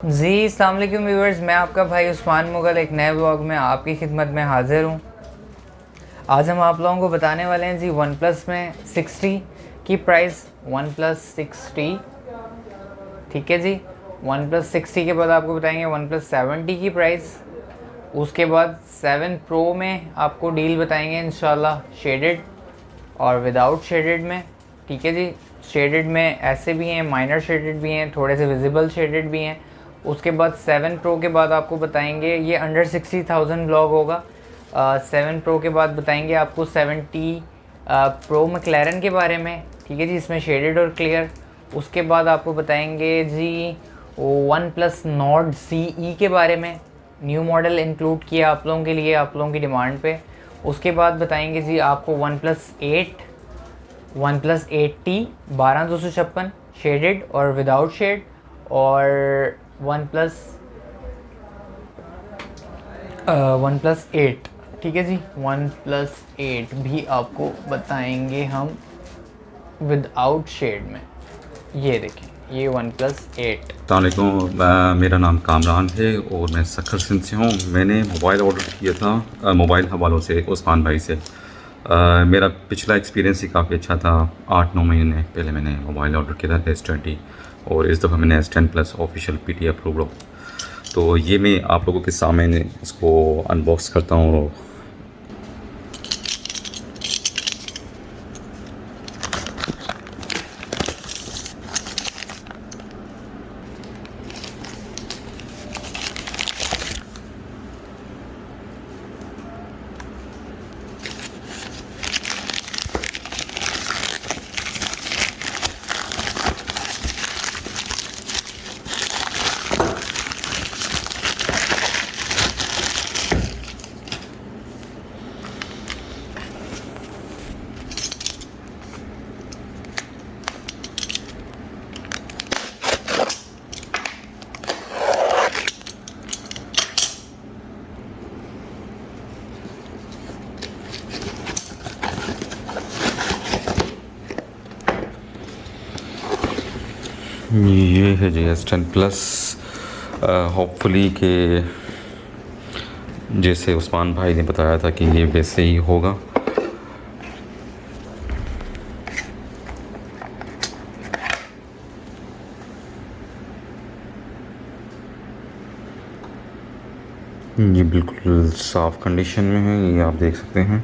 जी अस्सलाम वालेकुम व्यूअर्स, मैं आपका भाई उस्मान मुगल एक नए व्लॉग में आपकी खिदमत में हाज़िर हूँ। आज हम आप लोगों को बताने वाले हैं जी वन प्लस में 60 की प्राइस। वन प्लस 60, ठीक है जी। वन प्लस 60 के बाद आपको बताएंगे वन प्लस 70 की प्राइस। उसके बाद 7 प्रो में आपको डील बताएंगे इंशाल्लाह, शेडेड और विदाउट शेडेड में, ठीक है जी। शेडेड में ऐसे भी हैं, माइनर शेडेड भी हैं, थोड़े से विजिबल शेडेड भी हैं। उसके बाद 7 प्रो के बाद आपको बताएंगे, ये अंडर 60,000 ब्लॉग होगा। 7 प्रो के बाद बताएंगे आपको 70 प्रो मैक्लैरन के बारे में, ठीक है जी, इसमें शेडेड और क्लियर। उसके बाद आपको बताएंगे जी वन प्लस नॉर्ड CE के बारे में, न्यू मॉडल इंक्लूड किया आप लोगों के लिए, आप लोगों की डिमांड पे। उसके बाद बताएंगे जी आपको one plus 8, one plus 8T 12,256 shaded और विदाउट शेड, और वन प्लस 8, ठीक है जी। वन प्लस 8 भी आपको बताएंगे हम विदाउट शेड में। ये देखें, ये वन प्लस 8। अस्सलामुअलैकुम, मेरा नाम कामरान है और मैं सक्खर सिंध से हूँ। मैंने मोबाइल ऑर्डर किया था मोबाइल हवालों से उस्मान भाई से। मेरा पिछला एक्सपीरियंस ही काफ़ी अच्छा था। 8-9 महीने पहले मैंने मोबाइल ऑर्डर किया था S20, और इस दफ़ा मैंने S10 plus official PT approved हो। तो ये मैं आप लोगों के सामने इसको अनबॉक्स करता हूँ। ये है जी S10 प्लस। होपफुली के जैसे उस्मान भाई ने बताया था कि ये वैसे ही होगा। ये बिल्कुल साफ़ कंडीशन में है, ये आप देख सकते हैं।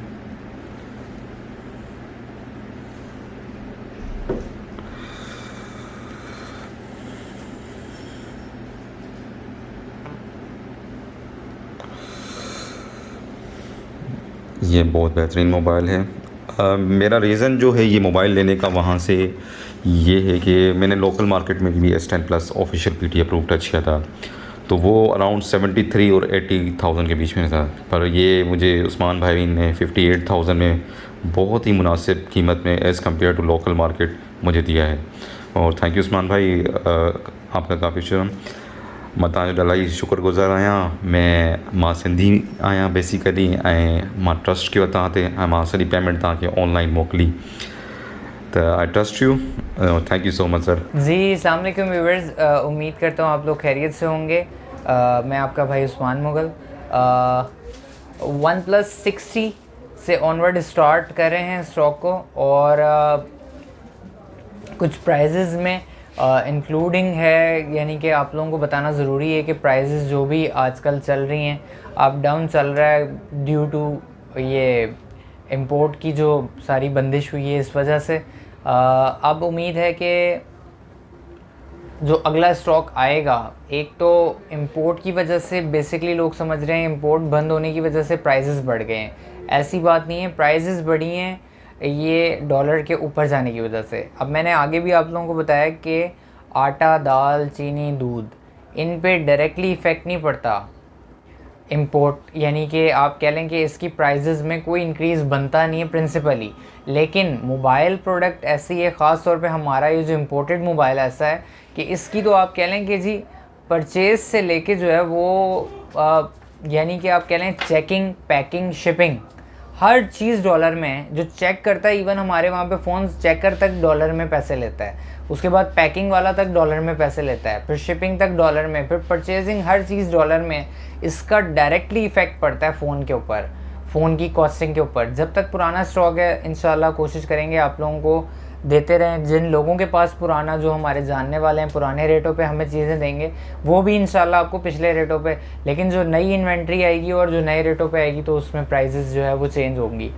ये बहुत बेहतरीन मोबाइल है। मेरा रीज़न जो है ये मोबाइल लेने का वहाँ से ये है कि मैंने लोकल मार्केट में भी S10 plus official PT approve touch किया था, तो वो अराउंड 73 और 80,000 के बीच में था। पर ये मुझे उस्मान भाई ने 58,000 में बहुत ही मुनासिब कीमत में as compare to local market मुझे दिया है। और थैंक यू उस्मान भाई, आपका काफ़ी शुक्र। मां तव्हांजो इलाही शुक्रगुज़ार आहियां। मैं मां सिंधी आहियां बेसिकली, ऐं मां ट्रस्ट कयो तव्हां ते, ऐं मां सॼी पेमेंट तव्हांखे ऑनलाइन मोकिली। तो I trust you. Thank you so much sir. जी अस्सलाम वालेकुम व्यूअर्स, उम्मीद करता हूँ आप लोग खैरियत से होंगे। मैं आपका भाई उस्मान मुगल। वन प्लस 60 से ऑनवर्ड स्टार्ट कर रहे हैं स्टॉक को, और कुछ प्राइजेज़ में इंक्लूडिंग है, यानी कि आप लोगों को बताना ज़रूरी है कि प्राइजेज़ जो भी आजकल चल रही हैं, अप डाउन चल रहा है ड्यू टू ये इंपोर्ट की जो सारी बंदिश हुई है, इस वजह से अब उम्मीद है कि जो अगला स्टॉक आएगा, एक तो इंपोर्ट की वजह से बेसिकली लोग समझ रहे हैं इंपोर्ट बंद होने की वजह से प्राइसेस बढ़ गए हैं। ऐसी बात नहीं है, प्राइसेस बढ़ी हैं ये डॉलर के ऊपर जाने की वजह से। अब मैंने आगे भी आप लोगों को बताया कि आटा, दाल, चीनी, दूध, इन पे डायरेक्टली इफ़ेक्ट नहीं पड़ता इंपोर्ट, यानी कि आप कह लें कि इसकी प्राइसेस में कोई इंक्रीज़ बनता नहीं है प्रिंसिपली। लेकिन मोबाइल प्रोडक्ट ऐसी है, ख़ास तौर पे हमारा ये जो इम्पोर्टेड मोबाइल ऐसा है कि इसकी तो आप कह लें कि जी परचेज़ से लेके जो है वो यानी कि आप कह लें चेकिंग, पैकिंग, शिपिंग, हर चीज़ डॉलर में है, जो चेक करता है, इवन हमारे वहाँ पे फ़ोन चेकर तक डॉलर में पैसे लेता है, उसके बाद पैकिंग वाला तक डॉलर में पैसे लेता है, फिर शिपिंग तक डॉलर में, फिर परचेजिंग, हर चीज़ डॉलर में। इसका डायरेक्टली इफ़ेक्ट पड़ता है फ़ोन के ऊपर, फ़ोन की कॉस्टिंग के ऊपर। जब तक पुराना स्टॉक है इंशाल्लाह कोशिश करेंगे आप लोगों को देते रहें। जिन लोगों के पास पुराना, जो हमारे जानने वाले हैं, पुराने रेटों पे हमें चीज़ें देंगे, वो भी इंशाल्लाह आपको पिछले रेटों पे। लेकिन जो नई इन्वेंट्री आएगी और जो नए रेटों पे आएगी तो उसमें प्राइसेस जो है वो चेंज होंगी।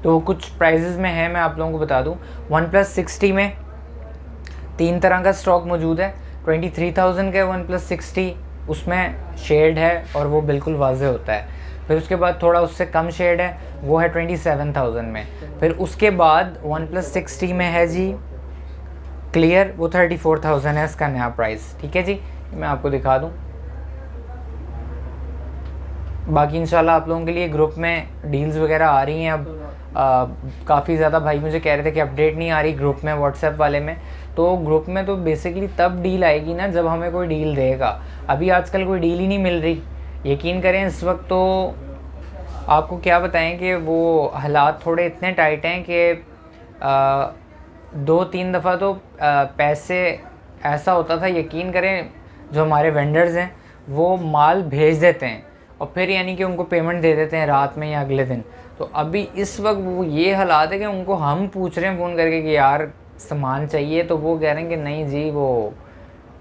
तो कुछ प्राइसेस में है, मैं आप लोगों को बता दूँ। OnePlus 60 में 3 तरह का स्टॉक मौजूद है। 23,000 का OnePlus 60, उसमें शेड है और वो बिल्कुल वाज़ेह होता है। फिर उसके बाद थोड़ा उससे कम शेड है, वो है 27,000 में। फिर उसके बाद OnePlus 60 में है जी क्लियर, वो 34,000 है इसका नया प्राइस। ठीक है जी, मैं आपको दिखा दूँ। बाकी इंशाल्लाह आप लोगों के लिए ग्रुप में डील्स वगैरह आ रही हैं। अब काफ़ी ज़्यादा भाई मुझे कह रहे थे कि अपडेट नहीं आ रही ग्रुप में, व्हाट्सएप वाले में। तो ग्रुप में तो बेसिकली तब डील आएगी ना जब हमें कोई डील देगा। अभी आजकल कोई डील ही नहीं मिल रही, यकीन करें। इस वक्त तो आपको क्या बताएं कि वो हालात थोड़े इतने टाइट हैं कि 2-3 दफ़ा तो पैसे ऐसा होता था, यकीन करें, जो हमारे वेंडर्स हैं वो माल भेज देते हैं और फिर यानी कि उनको पेमेंट दे देते हैं रात में या अगले दिन। तो अभी इस वक्त वो ये हालात है कि उनको हम पूछ रहे हैं फ़ोन करके कि यार सामान चाहिए, तो वो कह रहे हैं कि नहीं जी, वो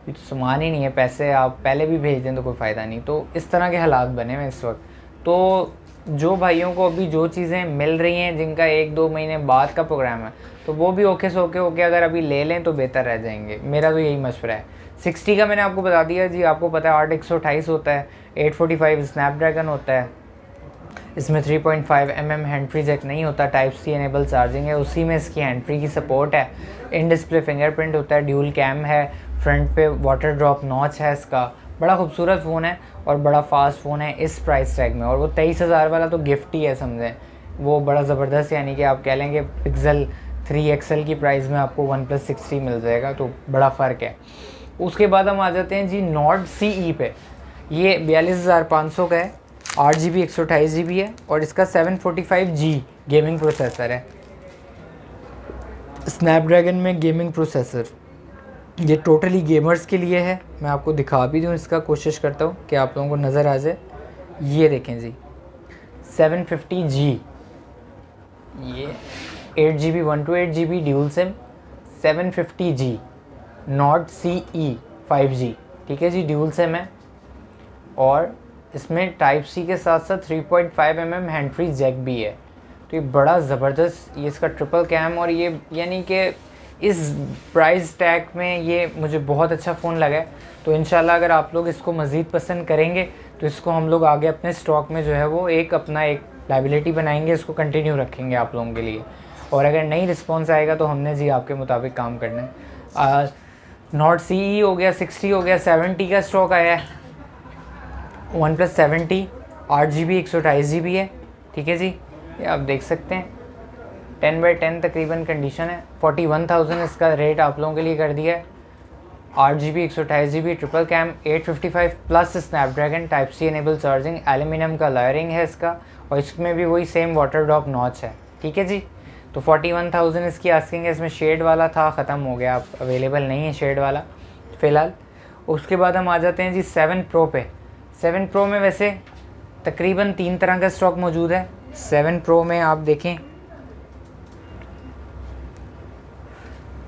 तो सामान ही नहीं है, पैसे आप पहले भी भेज दें तो कोई फ़ायदा नहीं। तो इस तरह के हालात बने हुए इस वक्त। तो जो भाइयों को अभी जो चीज़ें मिल रही हैं, जिनका 1-2 महीने बाद का प्रोग्राम है, तो वो भी ओके सोके होके अगर अभी ले लें तो बेहतर रह जाएंगे। मेरा तो यही मशवरा है। 60 का मैंने आपको बता दिया जी, आपको पता है 8/128 होता है, 845 स्नैपड्रैगन होता है। इसमें 3.5 mm हैंड फ्री जैक नहीं होता, टाइप सी एनेबल चार्जिंग है, उसी में इसकी हैंड फ्री की सपोर्ट है। इन डिस्प्ले फिंगरप्रिंट होता है, ड्यूल कैम है, फ्रंट पे वाटर ड्रॉप नॉच है इसका। बड़ा खूबसूरत फ़ोन है और बड़ा फास्ट फ़ोन है इस प्राइस टैग में। और वो 23,000 वाला तो गिफ्ट ही है समझें, वो बड़ा ज़बरदस्त, यानी कि आप कह लेंगे पिक्सल 3 XL की प्राइस में आपको OnePlus 60 मिल जाएगा, तो बड़ा फ़र्क है। उसके बाद हम आ जाते हैं जी Nord CE पे। ये 42,500 का है, 8GB 128GB है और इसका 745G गेमिंग प्रोसेसर है, स्नैपड्रैगन में गेमिंग प्रोसेसर। ये टोटली गेमर्स के लिए है। मैं आपको दिखा भी दूँ इसका, कोशिश करता हूँ कि आप लोगों को नज़र आ जाए। ये देखें जी 750G, ये 8GB 128GB dual SIM, 750G Nord CE 5G। ठीक है जी, ड्यूल सिम है और इसमें टाइप सी के साथ साथ 3.5 mm हैंड फ्री जैक भी है। तो ये बड़ा ज़बरदस्त, ये इसका ट्रिपल कैम, और ये यानी कि इस प्राइस टैग में ये मुझे बहुत अच्छा फ़ोन लगा है। तो इंशाल्लाह अगर आप लोग इसको मज़ीद पसंद करेंगे तो इसको हम लोग आगे अपने स्टॉक में जो है वो अपना एक लाइबिलिटी बनाएंगे, इसको कंटिन्यू रखेंगे आप लोगों के लिए। और अगर नहीं रिस्पॉन्स आएगा तो हमने जी आपके मुताबिक काम करना है। Nord CE हो गया, 60 हो गया, 70 का स्टॉक आया है। OnePlus 70 8GB 128GB है। ठीक है जी, ये आप देख सकते हैं 10/10 तकरीबन कंडीशन है। 41,000 इसका रेट आप लोगों के लिए कर दिया है। 8GB 128GB triple cam, 855 plus Snapdragon, type C enable charging, aluminium का लायरिंग है इसका, और इसमें भी वही सेम वाटर ड्रॉप नॉच है। ठीक है जी, तो 41,000 इसकी आस्किंग है। इसमें शेड वाला था, ख़त्म हो गया, अब अवेलेबल नहीं है शेड वाला फ़िलहाल। उसके बाद हम आ जाते हैं जी 7 Pro पे। 7 Pro में वैसे तकरीबन 3 तरह का स्टॉक मौजूद है। 7 Pro में आप देखें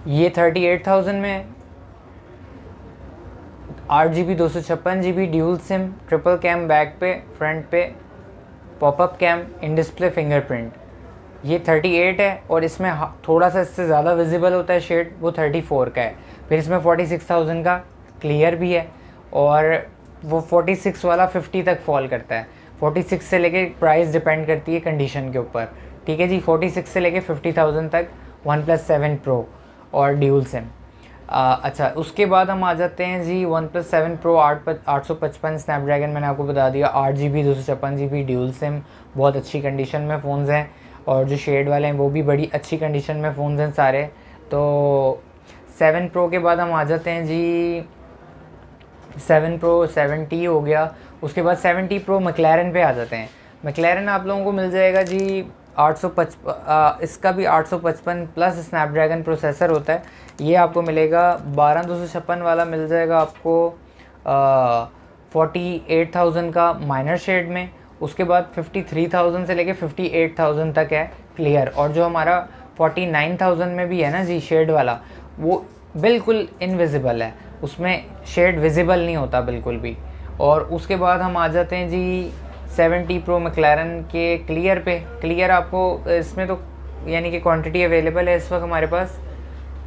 ये 38,000 में है, 8GB 256GB dual sim, triple cam back पे, फ्रंट पे pop up cam, in display fingerprint. ये 38 है और इसमें थोड़ा सा इससे ज़्यादा विजिबल होता है शेड, वो 34 का है। फिर इसमें 46,000 का क्लियर भी है और वो 46 वाला 50 तक फॉल करता है। 46 से लेके प्राइस डिपेंड करती है कंडीशन के ऊपर। ठीक है जी, 46 से लेके 50,000 तक OnePlus 7 Pro और ड्यूल सिम। अच्छा, उसके बाद हम आ जाते हैं जी OnePlus 7 Pro 855 स्नैपड्रैगन, मैंने आपको बता दिया, 8GB 256GB ड्यूल सिम, बहुत अच्छी कंडीशन में फ़ोन्स हैं। और जो शेड वाले हैं वो भी बड़ी अच्छी कंडीशन में फ़ोन्स हैं सारे। तो 7 Pro के बाद हम आ जाते हैं जी 7 Pro 70 हो गया। उसके बाद 70 Pro मैक्लैरन पे आ जाते हैं। मैक्लैरन आप लोगों को मिल जाएगा जी इसका भी 855 प्लस स्नैपड्रैगन प्रोसेसर होता है। ये आपको मिलेगा 12256 वाला मिल जाएगा आपको 48,000 का माइनर शेड में। उसके बाद 53,000 से लेके 58,000 तक है क्लियर। और जो हमारा 49,000 में भी है ना जी शेड वाला, वो बिल्कुल इनविजिबल है, उसमें शेड विजिबल नहीं होता बिल्कुल भी। और उसके बाद हम आ जाते हैं जी 70 प्रो मैक्लारन के क्लियर पे। क्लियर आपको इसमें तो यानी कि क्वांटिटी अवेलेबल है इस वक्त हमारे पास,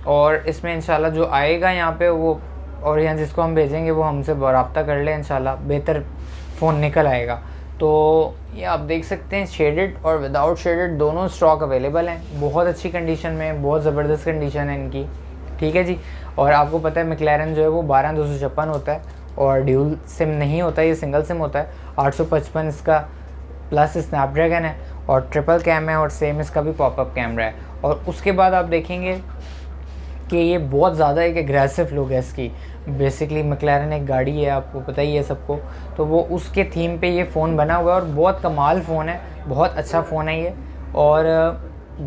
और इसमें इंशाल्लाह जो आएगा यहाँ पे वो, और यहाँ जिसको हम भेजेंगे वो हमसे रब्ता कर ले, इंशाल्लाह बेहतर फ़ोन निकल आएगा। तो ये आप देख सकते हैं शेडेड और विदाउट शेडेड दोनों स्टॉक अवेलेबल हैं, बहुत अच्छी कंडीशन में, बहुत ज़बरदस्त कंडीशन है इनकी, ठीक है जी। और आपको पता है मैक्लारन जो है वो 12256 होता है और ड्यूल सिम नहीं होता, ये सिंगल सिम होता है। 855 इसका प्लस स्नैपड्रैगन है और ट्रिपल कैम है, और सेम इसका भी पॉपअप कैमरा है। और उसके बाद आप देखेंगे कि ये बहुत ज़्यादा एक एग्रेसिव लुक है इसकी। बेसिकली मैक्लारन एक गाड़ी है, आपको पता ही है सबको, तो वो उसके थीम पे ये फ़ोन बना हुआ है और बहुत कमाल फ़ोन है, बहुत अच्छा फ़ोन है ये, और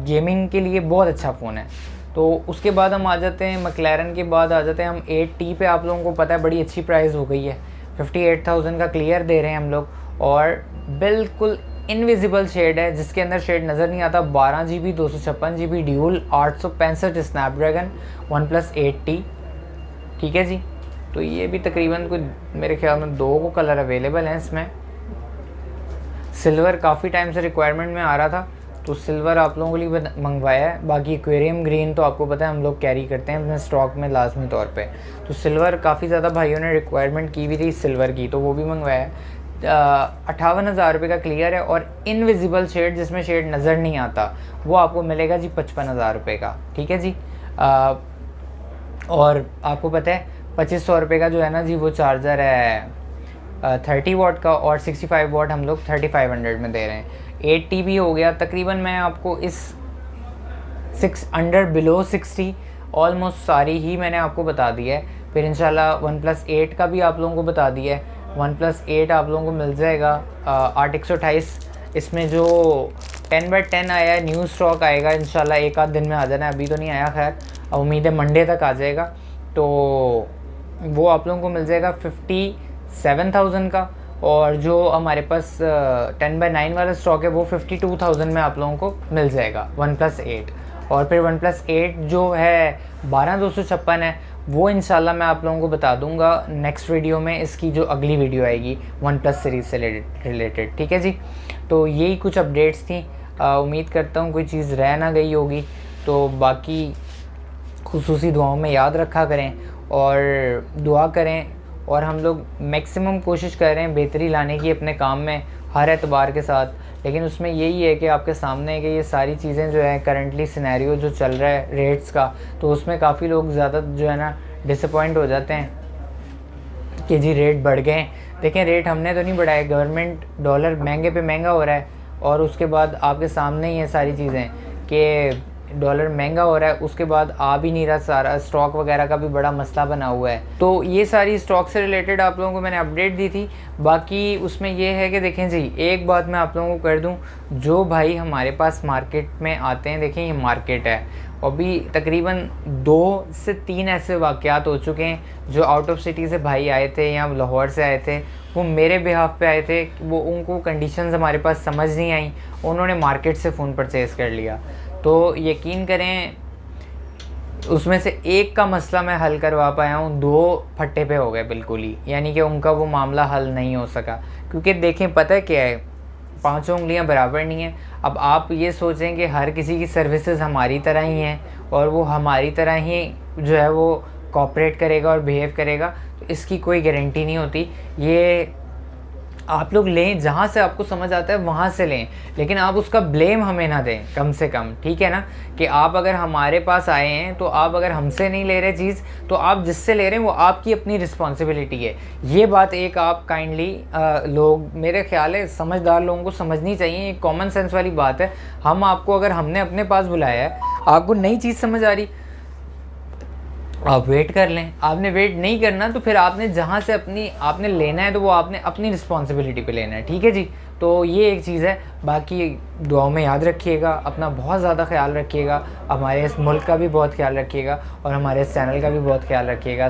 गेमिंग के लिए बहुत अच्छा फ़ोन है। तो उसके बाद हम आ जाते हैं मैक्लारन के बाद आ जाते हैं हम 8T पे। आप लोगों को पता है बड़ी अच्छी प्राइस हो गई है, 58,000 का क्लियर दे रहे हैं हम लोग, और बिल्कुल इनविजिबल शेड है जिसके अंदर शेड नज़र नहीं आता। 12GB 256GB dual 865 Snapdragon OnePlus 8T, ठीक है जी। तो ये भी तकरीबन कोई मेरे ख्याल में 2 को कलर अवेलेबल हैं इसमें। सिल्वर काफ़ी टाइम से रिक्वायरमेंट में आ रहा था, तो सिल्वर आप लोगों के लिए मंगवाया है। बाकी एक्वेरियम ग्रीन तो आपको पता है हम लोग कैरी करते हैं अपने स्टॉक में लाजमी तौर पे। तो सिल्वर काफ़ी ज़्यादा भाइयों ने रिक्वायरमेंट की भी थी सिल्वर की, तो वो भी मंगवाया है। 58,000 रुपये का क्लियर है, और इनविजिबल शेड जिसमें शेड नज़र नहीं आता वो आपको मिलेगा जी 55,000 रुपये का, ठीक है जी। और आपको पता है 2500 रुपये का जो है ना जी वो चार्जर है 30 वाट का, और 65 वाट हम लोग 3500 में दे रहे हैं। 8TB हो गया तकरीबन। मैं आपको इस 600 बिलो 60 ऑलमोस्ट सारी ही मैंने आपको बता दी है। फिर इंशाल्लाह OnePlus 8 का भी आप लोगों को बता दिया है। OnePlus 8 आप लोगों को मिल जाएगा 8/128। इसमें जो 10/10 आया है न्यू स्टॉक आएगा इंशाल्लाह, एक आध दिन में आ जाना है, अभी तो नहीं आया खैर, उम्मीद है मंडे तक आ जाएगा। तो वो आप लोगों को मिल जाएगा 57,000 का, और जो हमारे पास 10/9 वाला स्टॉक है वो 52,000 में आप लोगों को मिल जाएगा OnePlus 8। और फिर OnePlus 8 जो है 12,256 है, वो इंशाल्लाह मैं आप लोगों को बता दूंगा नेक्स्ट वीडियो में, इसकी जो अगली वीडियो आएगी OnePlus सीरीज़ से रिलेटेड, ठीक है जी। तो यही कुछ अपडेट्स थी, उम्मीद करता हूँ कोई चीज़ रह ना गई होगी। तो बाकी खुसूसी दुआओं में याद रखा करें और दुआ करें, और हम लोग मैक्सिमम कोशिश कर रहे हैं बेहतरी लाने की अपने काम में हर एतबार के साथ। लेकिन उसमें यही है कि आपके सामने है कि ये सारी चीज़ें जो है करंटली सिनेरियो जो चल रहा है रेट्स का, तो उसमें काफ़ी लोग ज़्यादा जो है ना डिसअपॉइंट हो जाते हैं कि जी रेट बढ़ गए। देखें रेट हमने तो नहीं बढ़ाए, गवर्नमेंट डॉलर महंगे पे महंगा हो रहा है, और उसके बाद आपके सामने ही है सारी चीज़ें कि डॉलर महंगा हो रहा है, उसके बाद आ भी नहीं रहा, सारा स्टॉक वगैरह का भी बड़ा मसला बना हुआ है। तो ये सारी स्टॉक से रिलेटेड आप लोगों को मैंने अपडेट दी थी। बाकी उसमें ये है कि देखें जी, एक बात मैं आप लोगों को कर दूं, जो भाई हमारे पास मार्केट में आते हैं, देखें ये मार्केट है, अभी तकरीबन 2 से 3 ऐसे वाक़यात हो चुके हैं जो आउट ऑफ सिटी से भाई आए थे या लाहौर से आए थे, वो मेरे बिहाफ पे आए थे, वो उनको कंडीशंस हमारे पास समझ नहीं आई, उन्होंने मार्केट से फ़ोन परचेज़ कर लिया। तो यकीन करें उसमें से एक का मसला मैं हल करवा पाया हूँ, 2 फट्टे पे हो गए बिल्कुल ही, यानी कि उनका वो मामला हल नहीं हो सका। क्योंकि देखें पता है क्या है, 5 उंगलियां बराबर नहीं है। अब आप ये सोचें कि हर किसी की सर्विसेज हमारी तरह ही हैं और वो हमारी तरह ही जो है वो कॉपरेट करेगा और बिहेव करेगा, तो इसकी कोई गारंटी नहीं होती। ये आप लोग लें जहाँ से आपको समझ आता है वहाँ से लें, लेकिन आप उसका ब्लेम हमें ना दें कम से कम, ठीक है ना। कि आप अगर हमारे पास आए हैं तो आप अगर हमसे नहीं ले रहे चीज़, तो आप जिससे ले रहे हैं वो आपकी अपनी रिस्पॉन्सिबिलिटी है। ये बात एक आप काइंडली लोग, मेरे ख्याल है समझदार लोगों को समझनी चाहिए, ये कॉमन सेंस वाली बात है। हम आपको अगर हमने अपने पास बुलाया है, आपको नई चीज़ समझ आ रही, आप वेट कर लें। आपने वेट नहीं करना तो फिर आपने जहाँ से आपने लेना है तो वो आपने अपनी रिस्पॉन्सिबिलिटी पे लेना है, ठीक है जी। तो ये एक चीज़ है। बाकी दुआओं में याद रखिएगा, अपना बहुत ज़्यादा ख्याल रखिएगा, हमारे इस मुल्क का भी बहुत ख्याल रखिएगा और हमारे इस चैनल का भी बहुत ख्याल रखिएगा।